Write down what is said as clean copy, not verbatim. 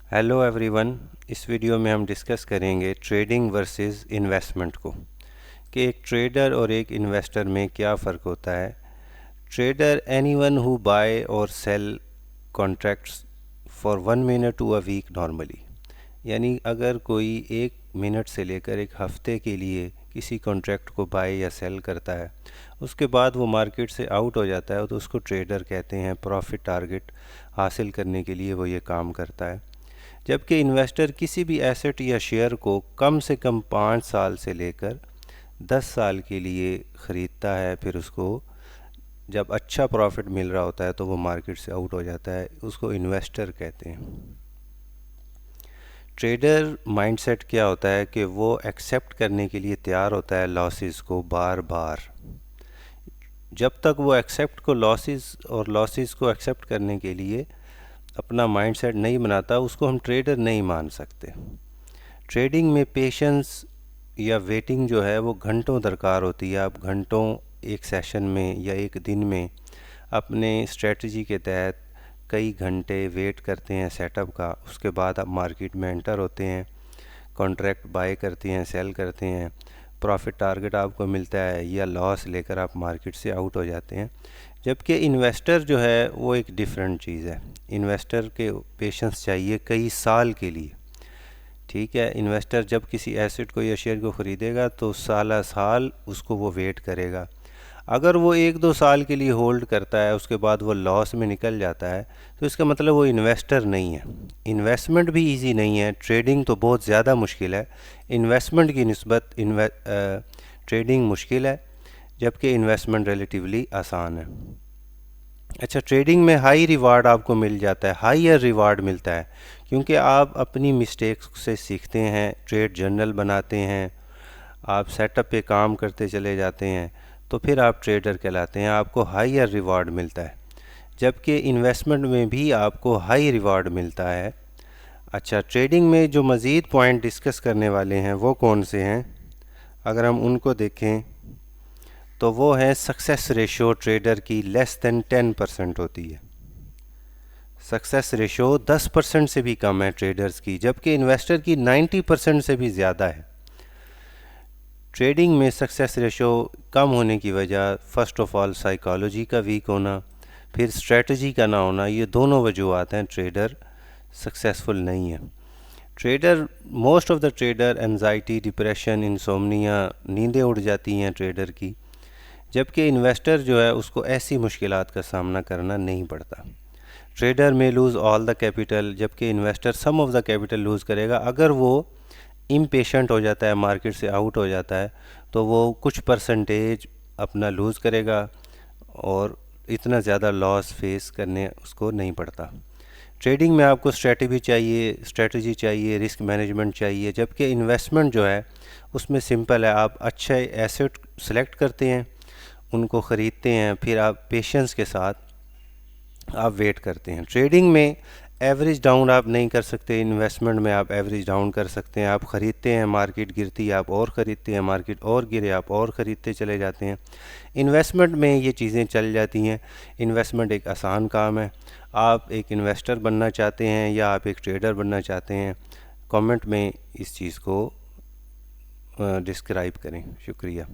Hello everyone. इस video में हम डिस्कस करेंगे ट्रेडिंग वर्सेस इन्वेस्टमेंट को, कि एक ट्रेडर और एक इन्वेस्टर में क्या फ़र्क होता है। ट्रेडर एनीवन हु बाय और sell contracts for 1 minute to a week normally, यानी अगर कोई 1 मिनट से लेकर एक हफ्ते के लिए किसी कॉन्ट्रैक्ट को बाय या सेल करता है, उसके बाद वो मार्केट से आउट हो जाता है तो उसको ट्रेडर कहते हैं। प्रॉफिट टारगेट हासिल करने के लिए वो ये काम करता है। जबकि इन्वेस्टर किसी भी एसेट या शेयर को कम से कम 5 साल से लेकर 10 साल के लिए ख़रीदता है, फिर उसको जब अच्छा प्रॉफिट मिल रहा होता है तो वो मार्केट से आउट हो जाता है, उसको इन्वेस्टर कहते हैं। ट्रेडर माइंडसेट क्या होता है कि वो एक्सेप्ट करने के लिए तैयार होता है लॉसेस को बार बार। जब तक वो एक्सेप्ट को लॉसेस को एक्सेप्ट करने के लिए अपना माइंडसेट नहीं बनाता, उसको हम ट्रेडर नहीं मान सकते। ट्रेडिंग में पेशेंस या वेटिंग जो है वो घंटों दरकार होती है। आप घंटों एक सेशन में या एक दिन में अपने स्ट्रेटजी के तहत कई घंटे वेट करते हैं सेटअप का, उसके बाद आप मार्केट में एंटर होते हैं, कॉन्ट्रैक्ट बाय करते हैं, सेल करते हैं, प्रॉफिट टारगेट आपको मिलता है या लॉस लेकर आप मार्केट से आउट हो जाते हैं। जबकि इन्वेस्टर जो है वो एक डिफरेंट चीज़ है। इन्वेस्टर के पेशेंस चाहिए कई साल के लिए। ठीक है, इन्वेस्टर जब किसी एसेट को या शेयर को ख़रीदेगा तो साल साल उसको वो वेट करेगा। अगर वो 1-2 साल के लिए होल्ड करता है, उसके बाद वो लॉस में निकल जाता है, तो इसका मतलब वो इन्वेस्टर नहीं है। इन्वेस्टमेंट भी इजी नहीं है, ट्रेडिंग तो बहुत ज़्यादा मुश्किल है। इन्वेस्टमेंट की निस्बत ट्रेडिंग मुश्किल है, जबकि इन्वेस्टमेंट रिलेटिवली आसान है। अच्छा, ट्रेडिंग में हाई रिवार्ड आपको मिल जाता है, हाईयर रिवार्ड मिलता है, क्योंकि आप अपनी मिस्टेक्स से सीखते हैं, ट्रेड जर्नल बनाते हैं, आप सेटअप पे काम करते चले जाते हैं, तो फिर आप ट्रेडर कहलाते हैं, आपको हाईयर रिवार्ड मिलता है। जबकि इन्वेस्टमेंट में भी आपको हाई रिवार्ड मिलता है। अच्छा, ट्रेडिंग में जो मज़ीद पॉइंट डिस्कस करने वाले हैं वो कौन से हैं, अगर हम उनको देखें तो वो है सक्सेस रेशो ट्रेडर की लेस देन 10% होती है। सक्सेस रेशो 10% से भी कम है ट्रेडर्स की, जबकि इन्वेस्टर की 90% से भी ज़्यादा है। ट्रेडिंग में सक्सेस रेशो कम होने की वजह फ़र्स्ट ऑफ ऑल साइकोलॉजी का वीक होना, फिर स्ट्रेटजी का ना होना, ये दोनों वजूहत हैं ट्रेडर सक्सेसफुल नहीं है। Trader most of the trader anxiety, depression, insomnia, नींदें उड़ जाती हैं ट्रेडर की। जबकि इन्वेस्टर जो है उसको ऐसी मुश्किलात का सामना करना नहीं पड़ता। Trader may lose all the capital, जबकि investor some of the capital lose करेगा। अगर वो इम्पेशेंट हो जाता है, मार्केट से आउट हो जाता है, तो वो कुछ परसेंटेज अपना लूज़ करेगा और इतना ज़्यादा लॉस फेस करने उसको नहीं पड़ता। ट्रेडिंग में आपको स्ट्रेटजी चाहिए, रिस्क मैनेजमेंट चाहिए, जबकि इन्वेस्टमेंट जो है उसमें सिंपल है। आप अच्छे एसेट सेलेक्ट करते हैं, उनको ख़रीदते हैं, फिर आप पेशेंस के साथ आप वेट करते हैं। ट्रेडिंग में एवरेज डाउन आप नहीं कर सकते, इन्वेस्टमेंट में आप एवरेज डाउन कर सकते हैं। आप ख़रीदते हैं, मार्केट गिरती है, आप और ख़रीदते हैं, मार्केट और गिरे, आप और ख़रीदते चले जाते हैं। इन्वेस्टमेंट में ये चीज़ें चल जाती हैं। इन्वेस्टमेंट एक आसान काम है। आप एक इन्वेस्टर बनना चाहते हैं या आप एक ट्रेडर बनना चाहते हैं, कमेंट में इस चीज़ को डिस्क्राइब करें। शुक्रिया।